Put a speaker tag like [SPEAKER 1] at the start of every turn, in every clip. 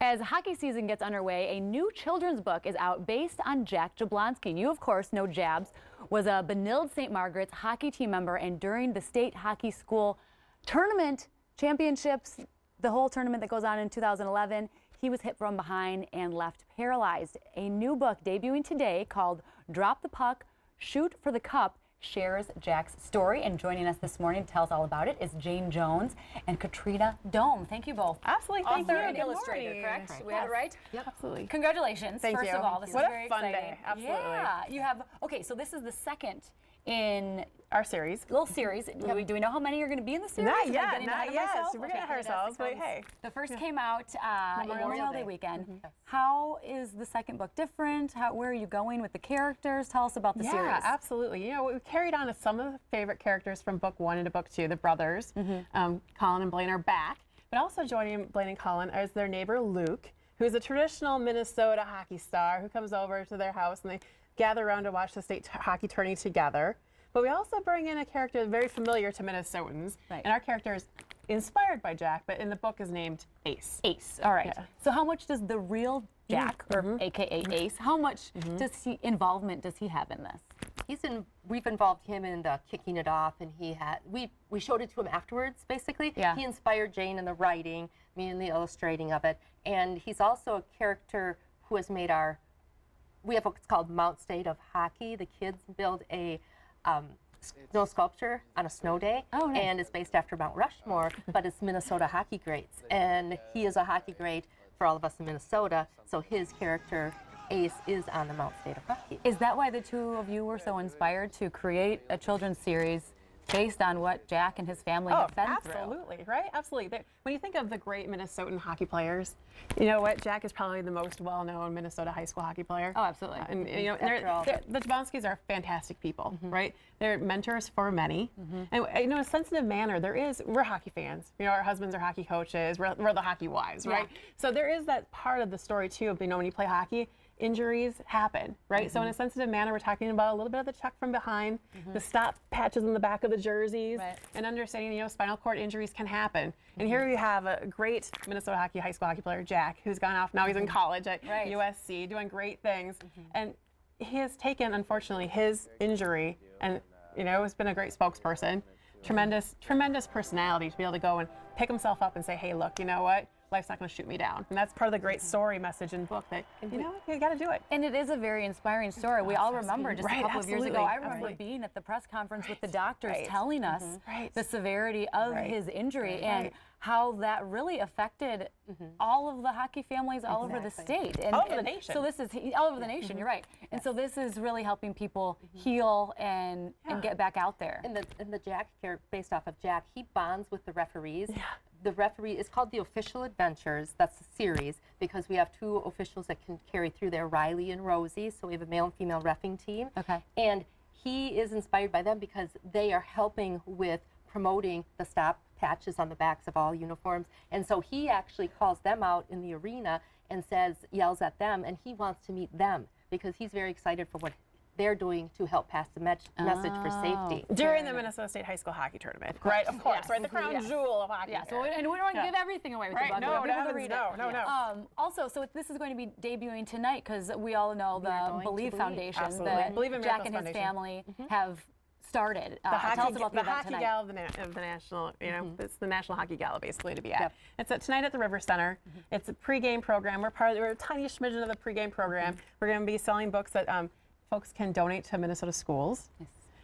[SPEAKER 1] As hockey season gets underway, a new children's book is out based on Jack Jablonski. You, of course, know Jabs was a Benilde St. Margaret's hockey team member, and during the state hockey school tournament championships, the whole tournament that goes on in 2011, he was hit from behind and left paralyzed. A new book debuting today called Drop the Puck, Shoot for the Cup shares Jack's story, and joining us this morning to tell us all about it is Jayne Jones and Katrina Dohm. Thank you both.
[SPEAKER 2] Absolutely, thank you.
[SPEAKER 1] Author and illustrator, correct?
[SPEAKER 2] Right.
[SPEAKER 1] We have it right?
[SPEAKER 2] Yep, absolutely.
[SPEAKER 1] Congratulations,
[SPEAKER 2] Thank you.
[SPEAKER 1] First of all, this is very
[SPEAKER 2] fun
[SPEAKER 1] exciting.
[SPEAKER 2] Day, absolutely.
[SPEAKER 1] Yeah, you have, okay, so this is the second in
[SPEAKER 2] our series.
[SPEAKER 1] Little series. Do we know how many are going to be in the series?
[SPEAKER 2] Not yet, not yet. We're getting ahead of ourselves, but hey.
[SPEAKER 1] The first came out Memorial Day weekend.
[SPEAKER 2] Mm-hmm.
[SPEAKER 1] How is the second book different? Where are you going with the characters? Tell us about the series.
[SPEAKER 2] Yeah, absolutely. You know, we carried on to some of the favorite characters from book 1 into book 2. The brothers, Colin and Blaine, are back, but also joining Blaine and Colin is their neighbor Luke, who is a traditional Minnesota hockey star who comes over to their house and they gather around to watch the state hockey tourney together. But we also bring in a character very familiar to Minnesotans, and our character is inspired by Jack, but in the book is named Ace.
[SPEAKER 1] Ace, all right.
[SPEAKER 2] Yeah.
[SPEAKER 1] So how much does the real Jack, or AKA Ace, how much involvement does he have in this?
[SPEAKER 3] We've involved him in the kicking it off, and we showed it to him afterwards, basically.
[SPEAKER 1] Yeah.
[SPEAKER 3] He inspired Jayne in the writing, me in the illustrating of it, and he's also a character who has made we have what's called Mount State of Hockey. The kids build a snow sculpture on a snow day, and it's based after Mount Rushmore, but it's Minnesota hockey greats, and he is a hockey great for all of us in Minnesota, so his character Ace is on the Mount State of Hockey.
[SPEAKER 1] Is that why the two of you were so inspired to create a children's series based on what Jack and his family have been through?
[SPEAKER 2] Absolutely, right? Absolutely. When you think of the great Minnesotan hockey players, you know what? Jack is probably the most well-known Minnesota high school hockey player.
[SPEAKER 1] Oh, absolutely.
[SPEAKER 2] And you know, the Jablonskis are fantastic people, right? They're mentors for many. And you know, in a sensitive manner, we're hockey fans. You know, our husbands are hockey coaches. We're the hockey wives, right? So there is that part of the story too of, you know, when you play hockey, injuries happen, right? So in a sensitive manner, we're talking about a little bit of the check from behind, the stop patches in the back of the jerseys, and understanding, you know, spinal cord injuries can happen. And here we have a great Minnesota high school hockey player, Jack, who's gone off. Now he's in college at USC, doing great things. And he has taken, unfortunately, his injury, and you know, has been a great spokesperson. Tremendous personality to be able to go and pick himself up and say, hey, look, you know what? Life's not going to shoot me down. And that's part of the great story message in the book that, you know, you got to do it.
[SPEAKER 1] And it is a very inspiring story. We all remember just a couple of years ago, I remember being at the press conference with the doctors telling us the severity of his injury and how that really affected all of the hockey families all over the state. And,
[SPEAKER 2] all over the nation.
[SPEAKER 1] So this is all over the nation, you're right. And so this is really helping people heal and get back out there.
[SPEAKER 3] And the Jack character, based off of Jack, he bonds with the referees. The referee is called The Official Adventures. That's the series because we have 2 officials that can carry through there, Riley and Rosie. So we have a male and female reffing team. And he is inspired by them because they are helping with promoting the stop patches on the backs of all uniforms. And so he actually calls them out in the arena and yells at them, and he wants to meet them because he's very excited for what they're doing to help pass the message for safety.
[SPEAKER 2] During the Minnesota State High School Hockey Tournament, right? Of course, right? The crown jewel of hockey.
[SPEAKER 1] Yeah, so, and we don't want to give everything away with the book.
[SPEAKER 2] No.
[SPEAKER 1] Also, so this is going to be debuting tonight because we all know the Believe Foundation, that Jack and his family have started. Tell us about the event tonight.
[SPEAKER 2] Gala of the national, you know, it's the National Hockey Gala basically to be at. It's tonight at the River Center. It's a pregame program. We're a tiny smidgen of the pregame program. We're going to be selling books that folks can donate to Minnesota schools.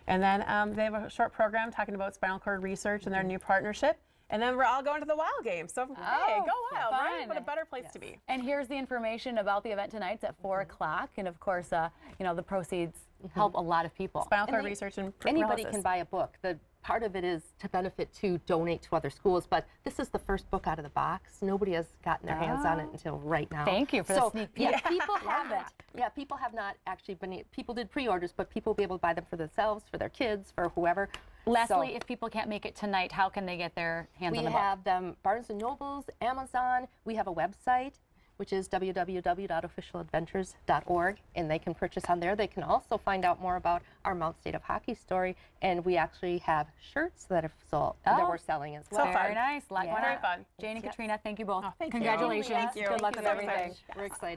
[SPEAKER 2] And then they have a short program talking about spinal cord research and their new partnership. And then we're all going to the Wild game. So, hey, go Wild, right? What a better place to be.
[SPEAKER 1] And here's the information about the event tonight. It's at 4 o'clock. And of course, you know, the proceeds help a lot of people.
[SPEAKER 2] Spinal cord research and
[SPEAKER 3] anybody can buy a book. The part of it is to benefit to donate to other schools, but this is the first book out of the box. Nobody has gotten their hands on it until right now.
[SPEAKER 1] Thank you for the sneak peek.
[SPEAKER 3] Yeah, people haven't. Yeah, people have not actually been. People did pre-orders, but people will be able to buy them for themselves, for their kids, for whoever.
[SPEAKER 1] Leslie, if people can't make it tonight, how can they get their hands on the book?
[SPEAKER 3] We have them Barnes & Nobles, Amazon. We have a website. which is www.officialadventures.org, and they can purchase on there. They can also find out more about our Mount State of Hockey story, and we actually have shirts that have sold that we're selling as well.
[SPEAKER 2] So
[SPEAKER 1] Very
[SPEAKER 2] fun.
[SPEAKER 1] nice.
[SPEAKER 2] Very fun.
[SPEAKER 1] Jane and Katrina, thank you both.
[SPEAKER 2] Oh, thank you.
[SPEAKER 1] Congratulations.
[SPEAKER 2] Thank you.
[SPEAKER 1] Good luck
[SPEAKER 2] Thank
[SPEAKER 1] with
[SPEAKER 2] you so
[SPEAKER 1] everything.
[SPEAKER 2] much.
[SPEAKER 3] We're excited.